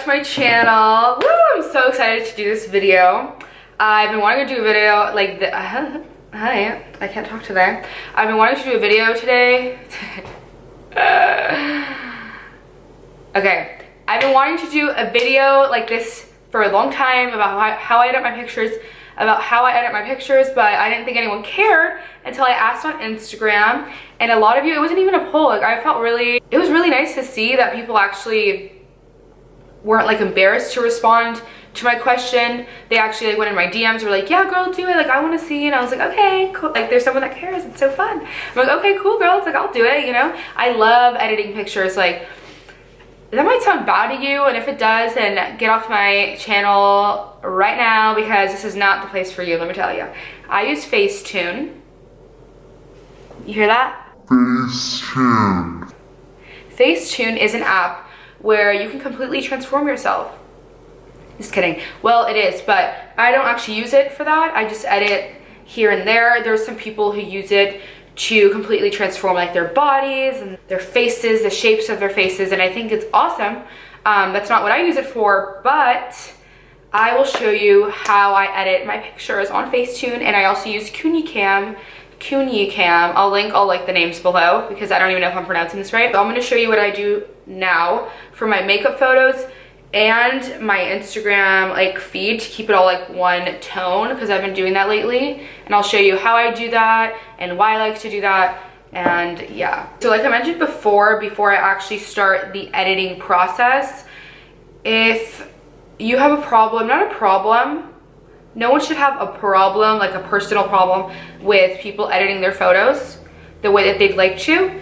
back to my channel. Woo, I'm so excited to do this video. I've been wanting to do a video like the hi, I can't talk today. I've been wanting to do a video today. Okay, I've been wanting to do a video like this for a long time about how I edit my pictures, but I didn't think anyone cared until I asked on Instagram, and a lot of you, it wasn't even a poll, like it was really nice to see that people actually weren't like embarrassed to respond to my question. They actually like went in my DMs, were like, yeah girl, do it, like I want to see, and I was like, okay cool, like there's someone that cares, it's so fun. I'm like, okay cool girl, it's like I'll do it, you know. I love editing pictures. Like, that might sound bad to you, and if it does, then get off my channel right now, because this is not the place for you, let me tell you. I use Facetune. You hear that? Facetune. Facetune is an app where you can completely transform yourself. Just kidding. Well, it is, but I don't actually use it for that. I just edit here and there. There's some people who use it to completely transform like their bodies and their faces, the shapes of their faces, and I think it's awesome. That's not what I use it for, but I will show you how I edit my pictures on Facetune, and I also use Kuni Cam. I'll link all like the names below because I don't even know if I'm pronouncing this right. So I'm going to show you what I do now for my makeup photos and my Instagram like feed to keep it all like one tone, because I've been doing that lately, and I'll show you how I do that and why I like to do that. And yeah, so like I mentioned before I actually start the editing process, if you have a problem, not a problem, no one should have a problem, like a personal problem with people editing their photos the way that they'd like to.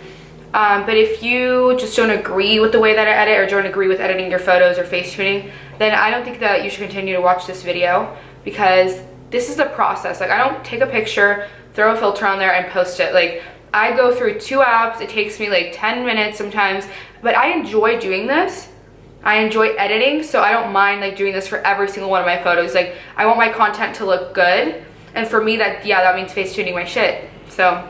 But if you just don't agree with the way that I edit, or don't agree with editing your photos or face tuning, then I don't think that you should continue to watch this video, because this is a process. Like, I don't take a picture, throw a filter on there and post it. Like, I go through 2 apps. It takes me like 10 minutes sometimes, but I enjoy doing this. I enjoy editing, so I don't mind like doing this for every single one of my photos. Like, I want my content to look good, and for me that means face tuning my shit. So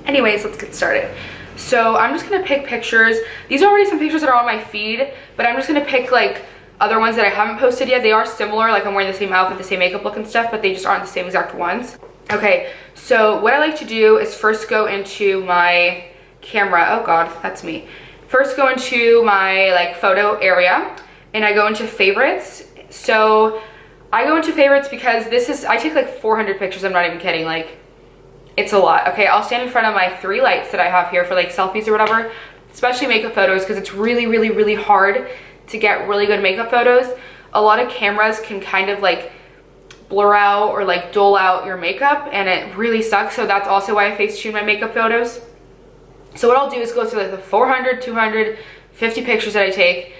anyways, let's get started. So I'm just gonna pick pictures. These are already some pictures that are on my feed, but I'm just gonna pick like other ones that I haven't posted yet. They are similar, like I'm wearing the same outfit, the same makeup look and stuff, but they just aren't the same exact ones. Okay, so what I like to do is first go into my camera. Oh God, that's me. First go into my like photo area, and I go into favorites. So I go into favorites because I take like 400 pictures, I'm not even kidding, like it's a lot. Okay, I'll stand in front of my 3 lights that I have here for like selfies or whatever, especially makeup photos, because it's really hard to get really good makeup photos. A lot of cameras can kind of like blur out or like dull out your makeup, and it really sucks. So that's also why I Facetune my makeup photos. So what I'll do is go through like the 400, 250 pictures that I take,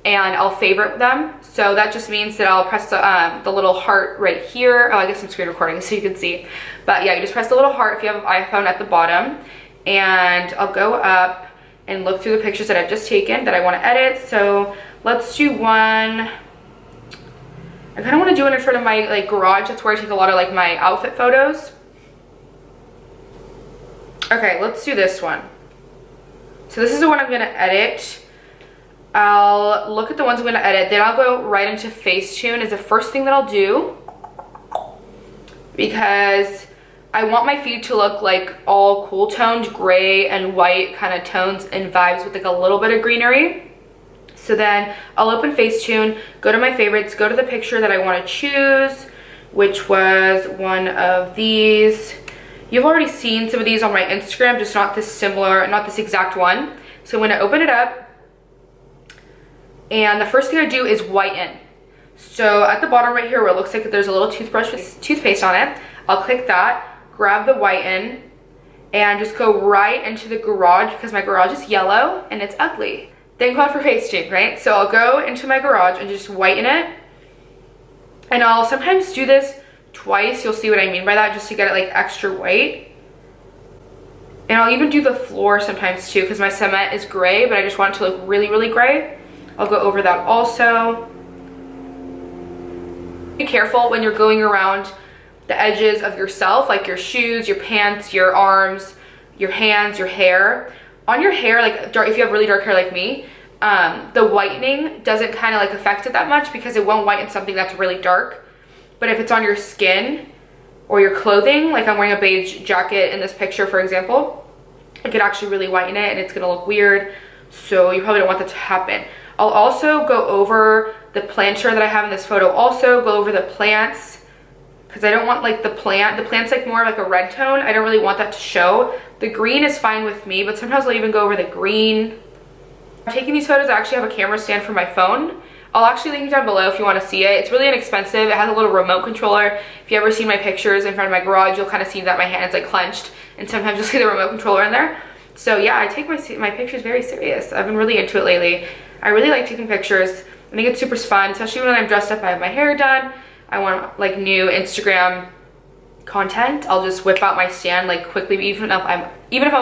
and I'll favorite them. So that just means that I'll press the little heart right here. Oh, I guess I'm screen recording so you can see. But yeah, you just press the little heart if you have an iPhone at the bottom, and I'll go up and look through the pictures that I've just taken that I want to edit. So let's do one. I kind of want to do it in front of my like garage. That's where I take a lot of like my outfit photos. Okay, let's do this one. So this is the one I'm going to edit. I'll look at the ones I'm going to edit, then I'll go right into Facetune as the first thing that I'll do, because I want my feed to look like all cool toned gray and white kind of tones and vibes with like a little bit of greenery. So then I'll open Facetune, go to my favorites, go to the picture that I want to choose, which was one of these. You've already seen some of these on my Instagram, just not this exact one. So I'm going to open it up. And the first thing I do is whiten. So at the bottom right here where it looks like there's a little toothbrush with toothpaste on it, I'll click that, grab the whiten, and just go right into the garage, because my garage is yellow and it's ugly. Thank God for Facetune, right? So I'll go into my garage and just whiten it. And I'll sometimes do this twice, you'll see what I mean by that, just to get it like extra white. And I'll even do the floor sometimes too, because my cement is gray, but I just want it to look really gray. I'll go over that also. Be careful when you're going around the edges of yourself, like your shoes, your pants, your arms, your hands, your hair. On your hair, like if you have really dark hair like me, the whitening doesn't kind of like affect it that much because it won't whiten something that's really dark. But if it's on your skin or your clothing, like I'm wearing a beige jacket in this picture, for example, it could actually really whiten it and it's gonna look weird. So you probably don't want that to happen. I'll also go over the planter that I have in this photo, also go over the plants, because I don't want like the plant's like more like a red tone. I don't really want that to show. The green is fine with me, but sometimes I'll even go over the green. I'm taking these photos. I actually have a camera stand for my phone. I'll actually link it down below if you want to see it. It's really inexpensive. It has a little remote controller. If you ever see my pictures in front of my garage, you'll kind of see that my hand's like clenched, and sometimes you'll see the remote controller in there. So yeah, I take my pictures very serious. I've been really into it lately. I really like taking pictures. I think it's super fun, especially when I'm dressed up, I have my hair done, I want like new Instagram content. I'll just whip out my stand like quickly, even if I'm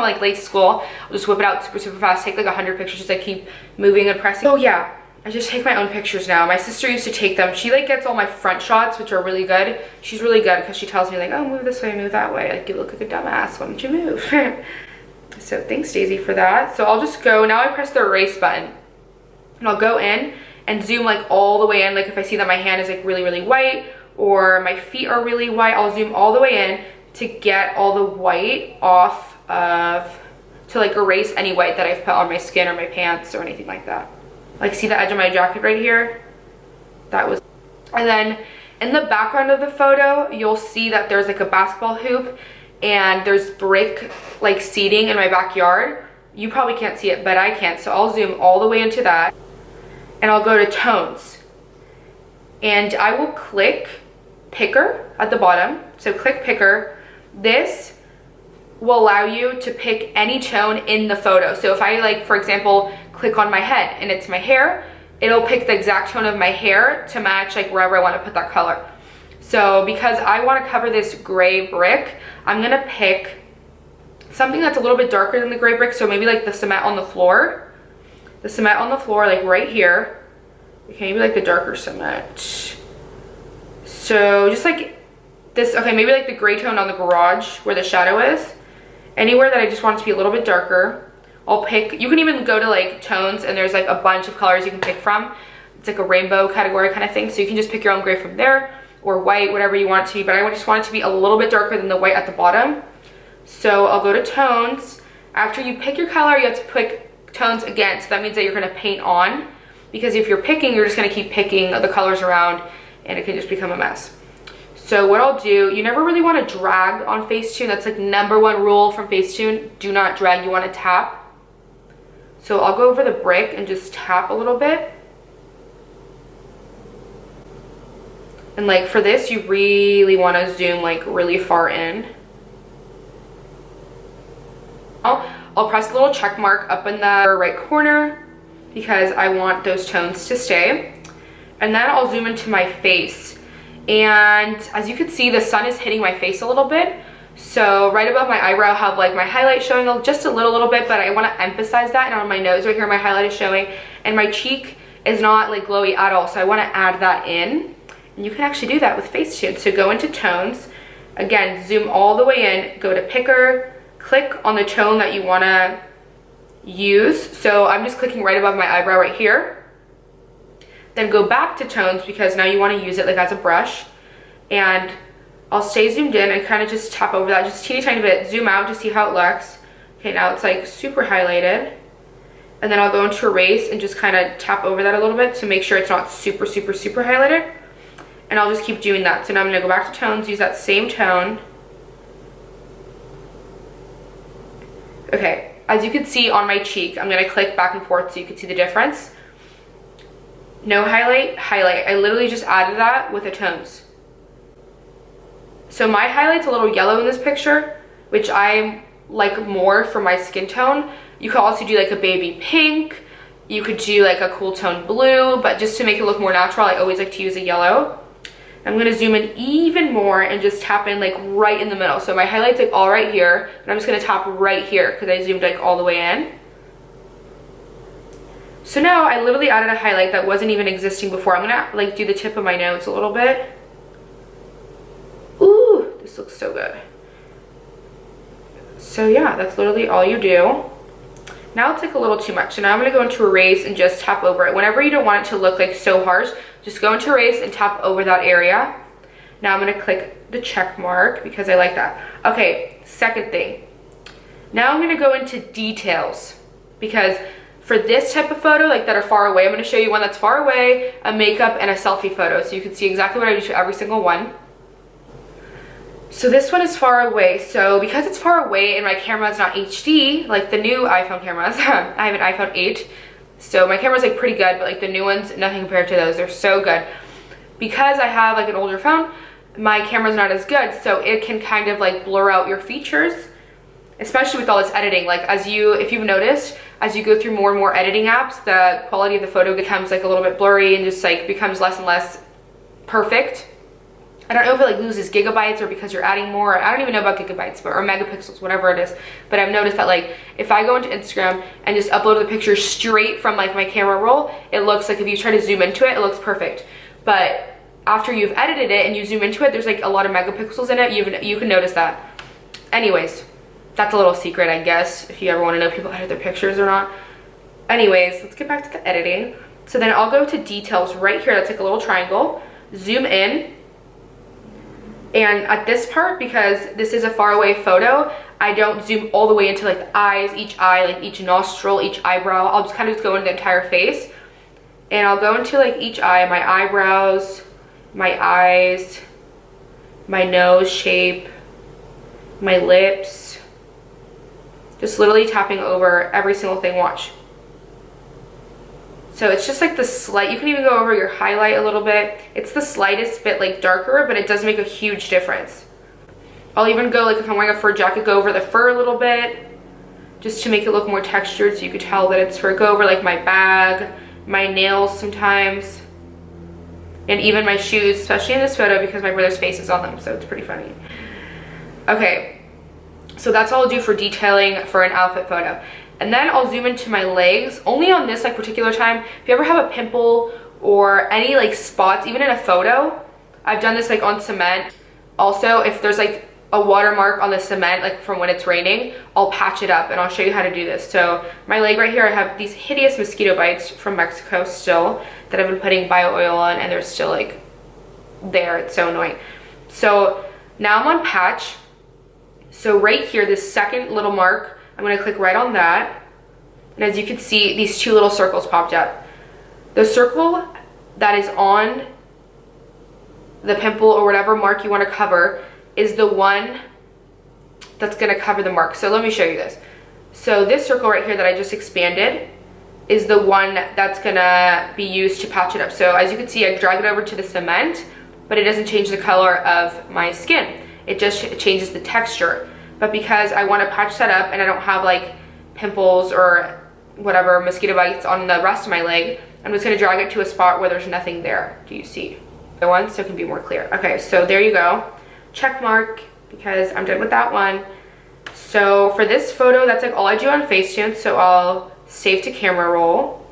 like late to school, I'll just whip it out super fast, take like 100 pictures as I keep moving and pressing. Oh yeah, I just take my own pictures now. My sister used to take them. She like gets all my front shots, which are really good. She's really good because she tells me like, oh, move this way, move that way. Like, you look like a dumbass, why don't you move? So thanks Daisy for that. So I'll just go, now I press the erase button and I'll go in and zoom like all the way in. Like if I see that my hand is like really white or my feet are really white, I'll zoom all the way in to get all the white off of, to like erase any white that I've put on my skin or my pants or anything like that. Like see the edge of my jacket right here? That was, and then in the background of the photo, you'll see that there's like a basketball hoop and there's brick like seating in my backyard. You probably can't see it, but I can. So I'll zoom all the way into that and I'll go to tones. And I will click picker at the bottom. So click picker. This will allow you to pick any tone in the photo. So if I like, for example, click on my head and it's my hair, it'll pick the exact tone of my hair to match like wherever I want to put that color. So because I want to cover this gray brick, I'm gonna pick something that's a little bit darker than the gray brick. So maybe like the cement on the floor. The cement on the floor, like right here. Okay, maybe like the darker cement. So just like this, okay, maybe like the gray tone on the garage where the shadow is. Anywhere that I just want it to be a little bit darker, I'll pick. You can even go to like tones and there's like a bunch of colors you can pick from. It's like a rainbow category kind of thing. So you can just pick your own gray from there, or white, whatever you want it to be. But I just want it to be a little bit darker than the white at the bottom. So I'll go to tones. After you pick your color, you have to pick tones again. So that means that you're gonna paint on, because if you're picking, you're just gonna keep picking the colors around and it can just become a mess. So what I'll do, you never really want to drag on Facetune. That's like #1 rule from Facetune. Do not drag, you want to tap. So I'll go over the brick and just tap a little bit. And like for this, you really want to zoom like really far in. I'll press a little check mark up in the right corner because I want those tones to stay. And then I'll zoom into my face. And as you can see, the sun is hitting my face a little bit. So right above my eyebrow, I have like my highlight showing just a little bit, but I want to emphasize that. And on my nose right here, my highlight is showing, and my cheek is not like glowy at all. So I want to add that in. And you can actually do that with Facetune. So go into tones, again, zoom all the way in, go to picker, click on the tone that you want to use. So I'm just clicking right above my eyebrow right here. Then go back to tones because now you want to use it like as a brush. And I'll stay zoomed in and kind of just tap over that just a teeny tiny bit, zoom out to see how it looks. Okay, now it's like super highlighted. And then I'll go into erase and just kind of tap over that a little bit to make sure it's not super highlighted. And I'll just keep doing that. So now I'm gonna go back to tones, use that same tone. Okay, as you can see on my cheek, I'm gonna click back and forth so you can see the difference. No highlight, highlight. I literally just added that with the tones. So my highlight's a little yellow in this picture, which I like more for my skin tone. You could also do like a baby pink. You could do like a cool tone blue, but just to make it look more natural, I always like to use a yellow. I'm gonna zoom in even more and just tap in like right in the middle. So my highlight's like all right here, and I'm just gonna tap right here because I zoomed like all the way in. So now I literally added a highlight that wasn't even existing before. I'm gonna like do the tip of my nose a little bit. Ooh, this looks so good. So yeah, that's literally all you do. Now it's like a little too much. So now I'm gonna go into erase and just tap over it. Whenever you don't want it to look like so harsh, just go into erase and tap over that area. Now I'm gonna click the check mark because I like that. Okay, second thing. Now I'm gonna go into details because for this type of photo, like that are far away, I'm gonna show you one that's far away, a makeup, and a selfie photo. So you can see exactly what I do to every single one. So this one is far away. So because it's far away and my camera is not HD, like the new iPhone cameras, I have an iPhone 8. So my camera's like pretty good, but like the new ones, nothing compared to those. They're so good. Because I have like an older phone, my camera's not as good. So it can kind of like blur out your features, especially with all this editing. Like if you've noticed, as you go through more and more editing apps, the quality of the photo becomes like a little bit blurry and just like becomes less and less perfect. I don't know if it like loses gigabytes or because you're adding more. I don't even know about gigabytes, or megapixels, whatever it is. But I've noticed that like if I go into Instagram and just upload the picture straight from like my camera roll, it looks like if you try to zoom into it, it looks perfect. But after you've edited it and you zoom into it, there's like a lot of megapixels in it. You can notice that. Anyways, that's a little secret, I guess, if you ever want to know if people edit their pictures or not. Anyways, let's get back to the editing. So then I'll go to details right here. That's like a little triangle. Zoom in. And at this part, because this is a far away photo, I don't zoom all the way into like the eyes, each eye, like each nostril, each eyebrow. I'll just kind of go into the entire face. And I'll go into like each eye, my eyebrows, my eyes, my nose shape, my lips. Just literally tapping over every single thing. Watch. So it's just like the slight, you can even go over your highlight a little bit. It's the slightest bit like darker, but it does make a huge difference. I'll even go, like if I'm wearing a fur jacket, go over the fur a little bit just to make it look more textured so you could tell that it's fur. Go over like my bag, my nails sometimes, and even my shoes, especially in this photo because my brother's face is on them, so it's pretty funny. Okay, so that's all I'll do for detailing for an outfit photo. And then I'll zoom into my legs, only on this like particular time. If you ever have a pimple or any like spots, even in a photo, I've done this like on cement. Also, if there's like a watermark on the cement, like from when it's raining, I'll patch it up and I'll show you how to do this. So my leg right here, I have these hideous mosquito bites from Mexico still that I've been putting bio oil on, and they're still like there. It's so annoying. So now I'm on patch. So right here, this second little mark, I'm gonna click right on that. And as you can see, these two little circles popped up. The circle that is on the pimple or whatever mark you wanna cover is the one that's gonna cover the mark. So let me show you this. So this circle right here that I just expanded is the one that's gonna be used to patch it up. So as you can see, I drag it over to the cement, but it doesn't change the color of my skin. It just changes the texture. But because I want to patch that up and I don't have like pimples or whatever mosquito bites on the rest of my leg, I'm just going to drag it to a spot where there's nothing there. Do you see? The one, so it can be more clear. Okay, so there you go. Check mark, because I'm done with that one. So for this photo, that's like all I do on Facetune. So I'll save to camera roll.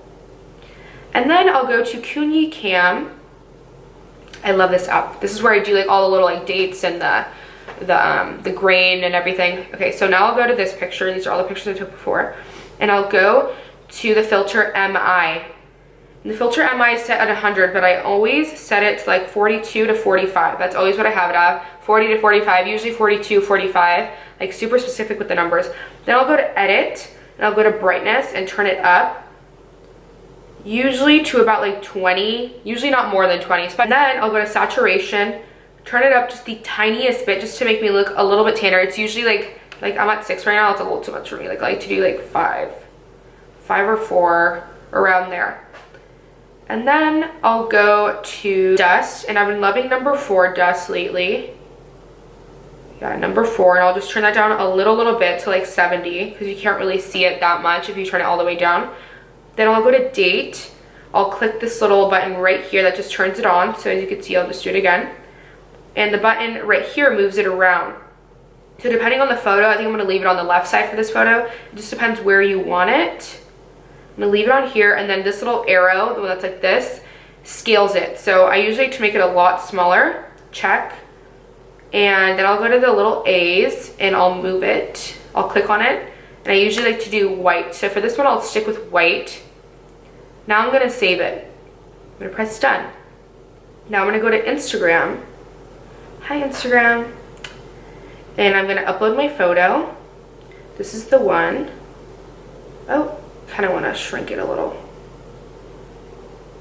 And then I'll go to Kuni Cam. I love this app. This is where I do like all the little like dates and the grain and everything. Okay, so now I'll go to this picture. These are all the pictures I took before. And I'll go to the filter MI. And the filter MI is set at 100, but I always set it to like 42 to 45. That's always what I have it at. 40 to 45, usually 42, 45. Like super specific with the numbers. Then I'll go to edit, and I'll go to brightness and turn it up. Usually to about like 20, usually not more than 20. And then I'll go to saturation, turn it up just the tiniest bit just to make me look a little bit tanner. It's usually like I'm at 6 right now. It's a little too much for me. Like I like to do like 5 or 4, around there. And then I'll go to dust, and I've been loving number 4 dust lately. Yeah, number 4, and I'll just turn that down a little bit to like 70 because you can't really see it that much if you turn it all the way down. Then I'll go to date. I'll click this little button right here that just turns it on. So as you can see, I'll just do it again. And the button right here moves it around. So depending on the photo, I think I'm gonna leave it on the left side for this photo. It just depends where you want it. I'm gonna leave it on here, and then this little arrow, the one that's like this, scales it. So I usually like to make it a lot smaller. Check. And then I'll go to the little A's and I'll move it. I'll click on it And I usually like to do white. So for this one, I'll stick with white. Now I'm gonna save it. I'm gonna press done. Now I'm gonna go to Instagram. Hi, Instagram. And I'm gonna upload my photo. This is the one. Oh, kind of wanna shrink it a little.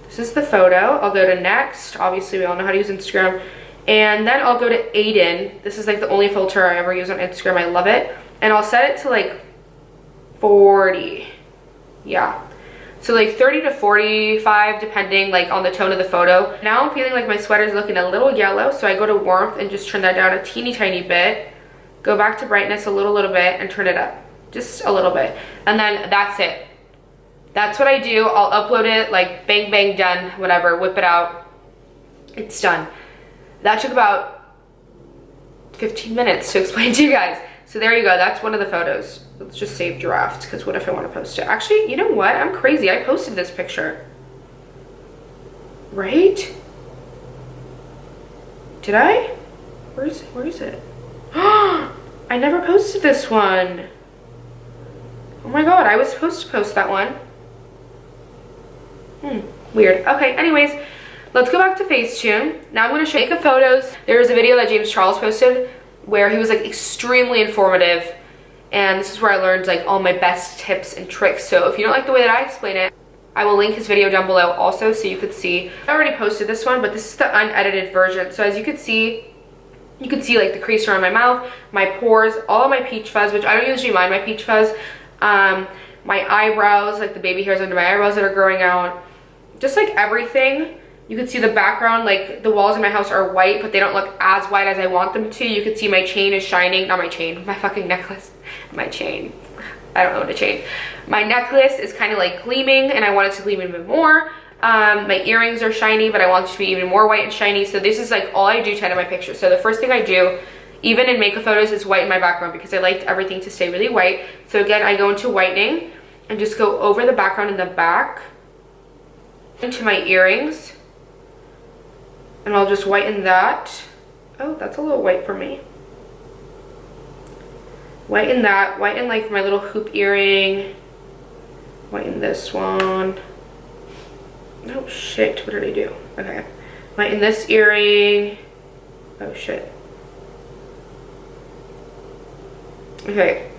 This is the photo. I'll go to next. Obviously, we all know how to use Instagram. And then I'll go to Aiden. This is like the only filter I ever use on Instagram. I love it. And I'll set it to like 40. Yeah. So like 30 to 45, depending like on the tone of the photo. Now I'm feeling like my sweater's looking a little yellow. So I go to warmth and just turn that down a teeny tiny bit. Go back to brightness a little bit and turn it up. Just a little bit. And then that's it. That's what I do. I'll upload it, like bang, bang, done, whatever, whip it out. It's done. That took about 15 minutes to explain to you guys. So there you go, that's one of the photos. Let's just save draft, because what if I want to post it? Actually, you know what? I'm crazy, I posted this picture. Right? Did I? Where is it? I never posted this one. Oh my god, I was supposed to post that one. Weird. Okay, anyways, let's go back to Facetune. Now I'm going to show you photos. There's a video that James Charles posted where he was like extremely informative, and this is where I learned like all my best tips and tricks. So if you don't like the way that I explain it, I will link his video down below also so you could see. I already posted this one, but this is the unedited version. So as you can see like the crease around my mouth, my pores, all of my peach fuzz, which I don't usually mind my peach fuzz, my eyebrows, like the baby hairs under my eyebrows that are growing out, just like everything. You can see the background, like the walls in my house are white, but they don't look as white as I want them to. You can see my chain is shining, not my chain, my fucking necklace, my chain. I don't own a chain. My necklace is kind of like gleaming, and I want it to gleam even more. My earrings are shiny, but I want it to be even more white and shiny. So this is like all I do to edit my picture. So the first thing I do, even in makeup photos, is whiten my background because I liked everything to stay really white. So again, I go into whitening and just go over the background in the back into my earrings, and I'll just whiten that. Oh, that's a little white for me. Whiten that, whiten like my little hoop earring, whiten this one. Oh shit, what did I do? Okay, whiten this earring. Oh shit. Okay,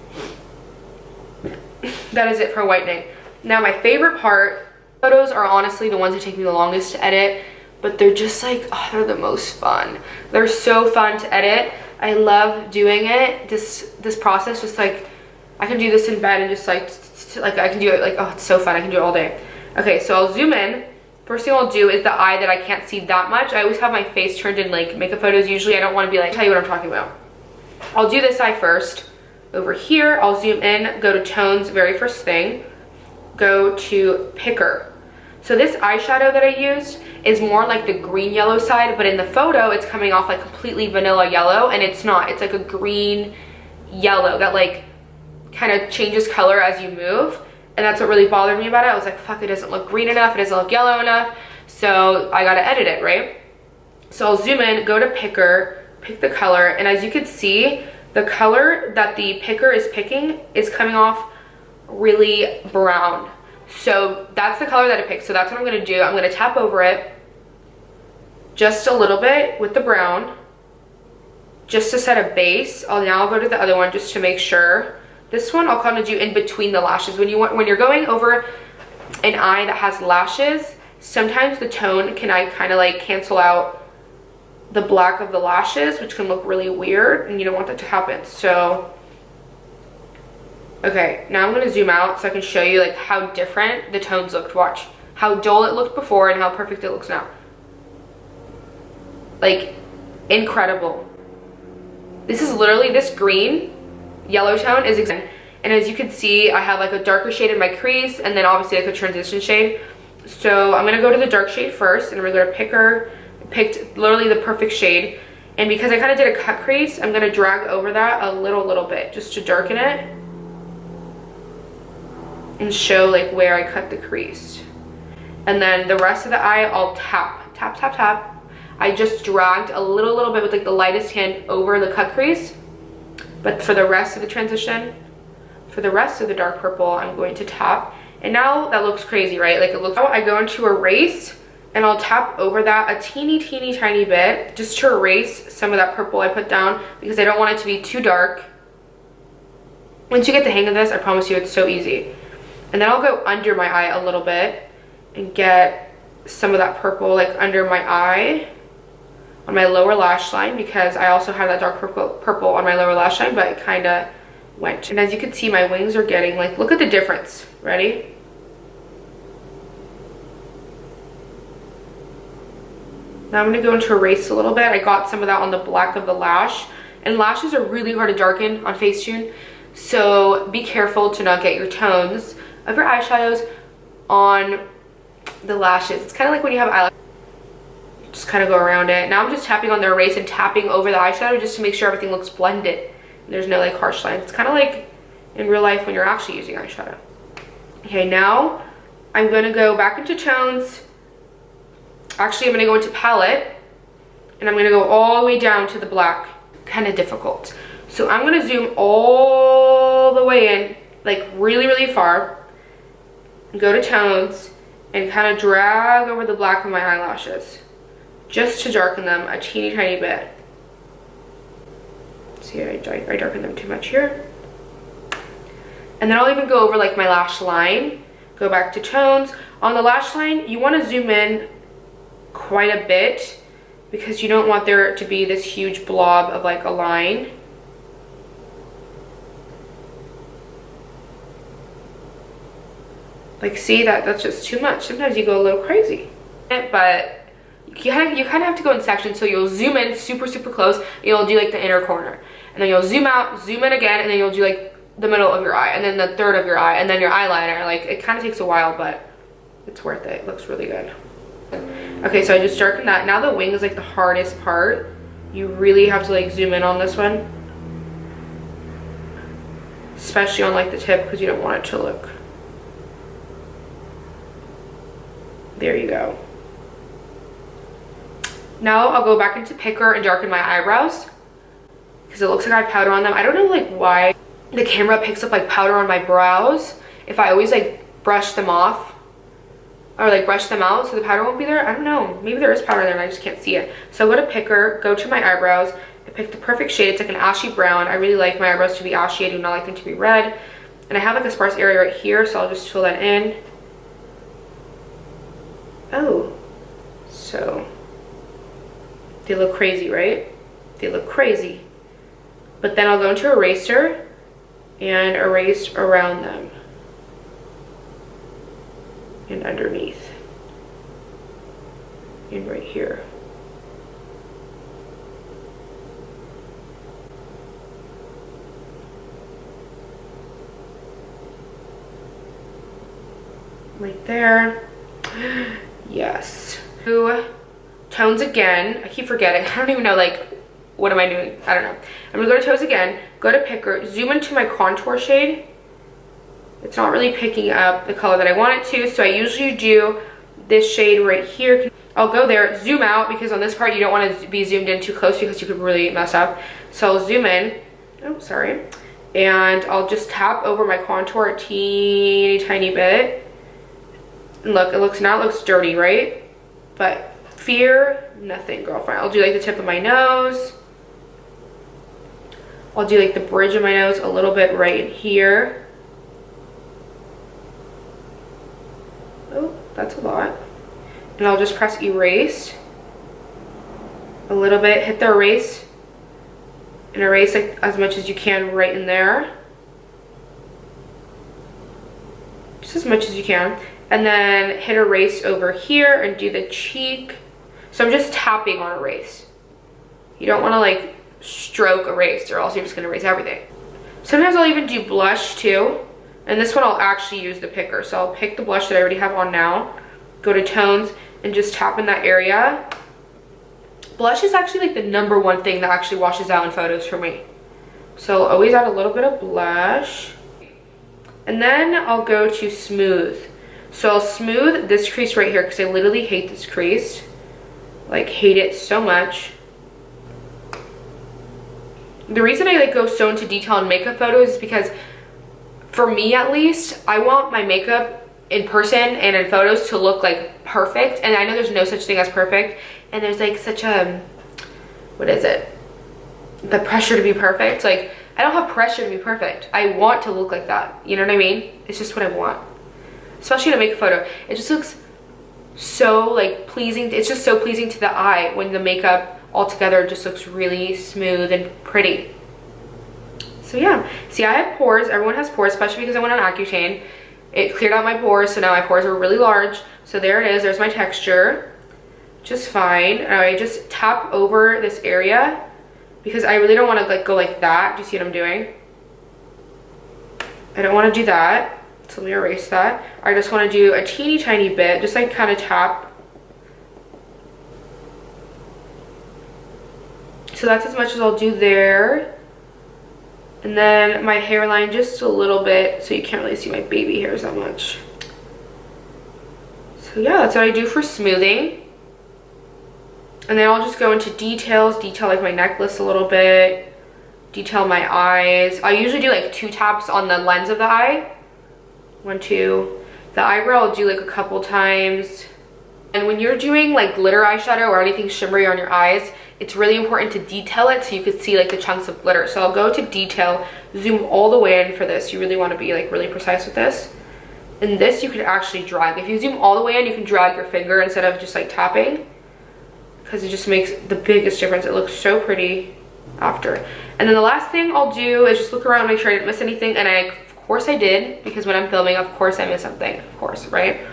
that is it for whitening. Now my favorite part, photos are honestly the ones that take me the longest to edit, but they're just like, oh, they're the most fun. They're so fun to edit. I love doing it. This process, just like, I can do this in bed and just like I can do it like, oh, it's so fun. I can do it all day. Okay, so I'll zoom in. First thing I'll do is the eye that I can't see that much. I always have my face turned in like makeup photos. Usually I don't want to be like, tell you what I'm talking about. I'll do this eye first. Over here, I'll zoom in, go to tones, very first thing. Go to picker. So this eyeshadow that I used is more like the green yellow side, but in the photo it's coming off like completely vanilla yellow, and it's not. It's like a green yellow that like kind of changes color as you move, and that's what really bothered me about it. I was like, fuck, it doesn't look green enough, it doesn't look yellow enough, so I gotta edit it, right? So I'll zoom in, go to picker, pick the color, and as you can see, the color that the picker is picking is coming off really brown. So that's the color that it picks. So that's what I'm gonna do. I'm gonna tap over it just a little bit with the brown, just to set a base. I'll go to the other one just to make sure. This one I'll kind of do in between the lashes. When you're going over an eye that has lashes, sometimes the tone can kind of like cancel out the black of the lashes, which can look really weird, and you don't want that to happen. So okay, now I'm going to zoom out so I can show you like how different the tones looked. Watch how dull it looked before and how perfect it looks now. Like, incredible. This is literally, this green yellow tone is exact. And as you can see, I have like a darker shade in my crease, and then obviously like a transition shade. So I'm going to go to the dark shade first, and we're going to picker. Picked literally the perfect shade, and because I kind of did a cut crease, I'm going to drag over that a little bit just to darken it and show like where I cut the crease. And then the rest of the eye, I'll tap. I just dragged a little bit with like the lightest hand over the cut crease, but for the rest of the transition, for the rest of the dark purple, I'm going to tap. And now that looks crazy, right? Like it looks, now I go into erase and I'll tap over that a teeny tiny bit just to erase some of that purple I put down because I don't want it to be too dark. Once you get the hang of this, I promise you it's so easy. And then I'll go under my eye a little bit and get some of that purple like under my eye on my lower lash line, because I also have that dark purple on my lower lash line, but it kind of went. And as you can see, my wings are getting like, look at the difference. Ready? Now I'm going to go into erase a little bit. I got some of that on the black of the lash, and lashes are really hard to darken on Facetune, so be careful to not get your tones of your eyeshadows on the lashes. It's kind of like when you have eyelashes, just kind of go around it. Now I'm just tapping on the erase and tapping over the eyeshadow just to make sure everything looks blended and there's no like harsh lines. It's kind of like in real life when you're actually using eyeshadow. Okay, now I'm going to go back into tones. Actually, I'm going to go into palette, and I'm going to go all the way down to the black. Kind of difficult. So I'm going to zoom all the way in, like really far, and go to tones and kind of drag over the black of my eyelashes just to darken them a teeny tiny bit. See, I darken them too much here. And then I'll even go over like my lash line, go back to tones. On the lash line, you want to zoom in quite a bit because you don't want there to be this huge blob of like a line. Like, see, that's just too much. Sometimes you go a little crazy, but you kind of have to go in sections. So you'll zoom in super close, and you'll do like the inner corner, and then you'll zoom out, zoom in again, and then you'll do like the middle of your eye, and then the third of your eye, and then your eyeliner. Like, it kind of takes a while, but it's worth it. It looks really good. Okay, so I just darkened that. Now the wing is like the hardest part. You really have to like zoom in on this one, especially on like the tip, because you don't want it to look. There you go. Now I'll go back into picker and darken my eyebrows because it looks like I have powder on them. I don't know like why the camera picks up like powder on my brows if I always like brush them off or like brush them out so the powder won't be there. I don't know, maybe there is powder there and I just can't see it. So I'll go to picker, go to my eyebrows. I picked the perfect shade. It's like an ashy brown. I really like my eyebrows to be ashy. I do not like them to be red. And I have like a sparse area right here, so I'll just fill that in. Oh, so they look crazy, right? They look crazy. But then I'll go into eraser and erase around them and underneath and right here. Right there. Yes. Tones again. I keep forgetting. I don't even know, like, what am I doing? I don't know. I'm gonna go to tones again, go to picker, zoom into my contour shade. It's not really picking up the color that I want it to, so I usually do this shade right here. I'll go there, zoom out, because on this part you don't want to be zoomed in too close because you could really mess up. So I'll zoom in. Oh, sorry. And I'll just tap over my contour a teeny tiny bit. And look, now it looks dirty, right? But fear nothing, girlfriend. I'll do like the tip of my nose. I'll do like the bridge of my nose a little bit right in here. Oh, that's a lot. And I'll just press erase a little bit, hit the erase, and erase like as much as you can right in there. Just as much as you can. And then hit erase over here and do the cheek. So I'm just tapping on erase. You don't want to like stroke erase or else you're just going to erase everything. Sometimes I'll even do blush too. And this one I'll actually use the picker. So I'll pick the blush that I already have on now, go to tones and just tap in that area. Blush is actually like the #1 thing that actually washes out in photos for me. So I'll always add a little bit of blush. And then I'll go to smooth. So I'll smooth this crease right here because I literally hate this crease. Like, hate it so much. The reason I like go so into detail in makeup photos is because for me at least, I want my makeup in person and in photos to look like perfect. And I know there's no such thing as perfect. And there's like such a, what is it? The pressure to be perfect. Like, I don't have pressure to be perfect. I want to look like that. You know what I mean? It's just what I want. Especially to make a photo. It just looks so like pleasing. It's just so pleasing to the eye when the makeup all together just looks really smooth and pretty. So yeah, see, I have pores. Everyone has pores, especially because I went on Accutane. It cleared out my pores, so now my pores are really large. So there it is. There's my texture. Just fine. And I just tap over this area because I really don't want to like go like that. Do you see what I'm doing? I don't want to do that. So let me erase that. I just want to do a teeny tiny bit, just like kind of tap. So that's as much as I'll do there. And then my hairline just a little bit, so you can't really see my baby hairs that much. So yeah, that's what I do for smoothing. And then I'll just go into detail like my necklace a little bit, detail my eyes. I usually do like 2 taps on the lens of the eye. 1, 2. The eyebrow I'll do like a couple times. And when you're doing like glitter eyeshadow or anything shimmery on your eyes, it's really important to detail it so you could see like the chunks of glitter. So I'll go to detail, zoom all the way in for this. You really want to be like really precise with this. And this you could actually drag. If you zoom all the way in, you can drag your finger instead of just like tapping, because it just makes the biggest difference. It looks so pretty after. And then the last thing I'll do is just look around, make sure I didn't miss anything. And of course I did, because when I'm filming, of course I miss something, of course, right?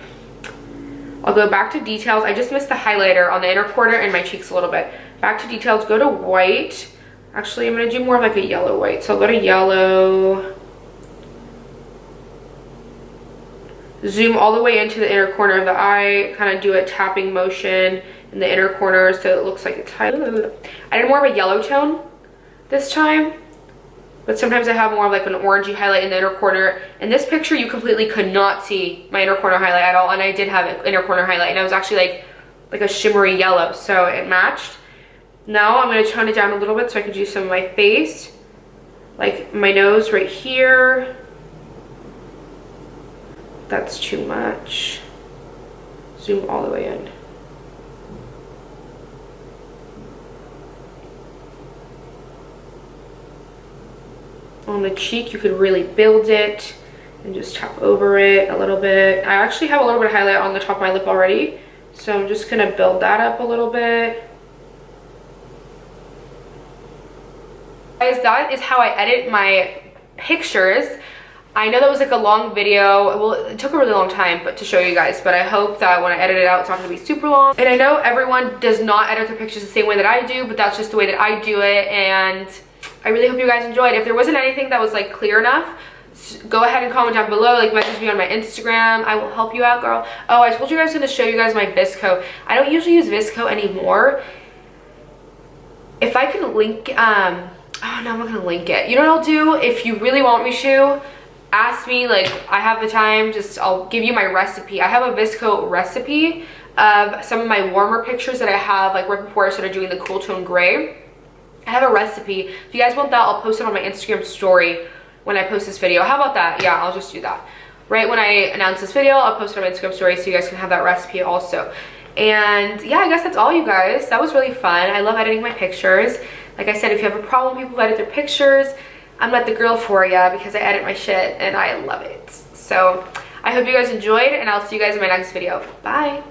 I'll go back to details. I just missed the highlighter on the inner corner and my cheeks a little bit. Back to details, go to white. Actually, I'm gonna do more of like a yellow white. So I'll go to yellow. Zoom all the way into the inner corner of the eye, kind of do a tapping motion in the inner corner so it looks like it's highlighted. I did more of a yellow tone this time, but sometimes I have more of like an orangey highlight in the inner corner. In this picture, you completely could not see my inner corner highlight at all, and I did have an inner corner highlight, and it was actually like a shimmery yellow, so it matched. Now I'm going to tone it down a little bit so I can do some of my face, like my nose right here. That's too much. Zoom all the way in. On the cheek, you could really build it and just tap over it a little bit. I actually have a little bit of highlight on the top of my lip already, so I'm just gonna build that up a little bit. Guys, that is how I edit my pictures. I know that was like a long video. Well, it took a really long time to show you guys, but I hope that when I edit it out, it's not gonna be super long. And I know everyone does not edit their pictures the same way that I do, but that's just the way that I do it, and I really hope you guys enjoyed. If there wasn't anything that was like clear enough, go ahead and comment down below, like message me on my Instagram. I will help you out, girl. Oh, I told you guys I was gonna show you guys my Visco. I don't usually use Visco anymore. If I can link, oh no, I'm not gonna link it. You know what I'll do? If you really want me to, ask me, like I have the time, I'll give you my recipe. I have a Visco recipe of some of my warmer pictures that I have like right before I started doing the cool tone gray. I have a recipe. If you guys want that, I'll post it on my Instagram story when I post this video. How about that? Yeah, I'll just do that. Right when I announce this video, I'll post it on my Instagram story so you guys can have that recipe also. And yeah, I guess that's all, you guys. That was really fun. I love editing my pictures. Like I said, if you have a problem people who edit their pictures, I'm not the girl for ya, because I edit my shit and I love it. So I hope you guys enjoyed, and I'll see you guys in my next video. Bye.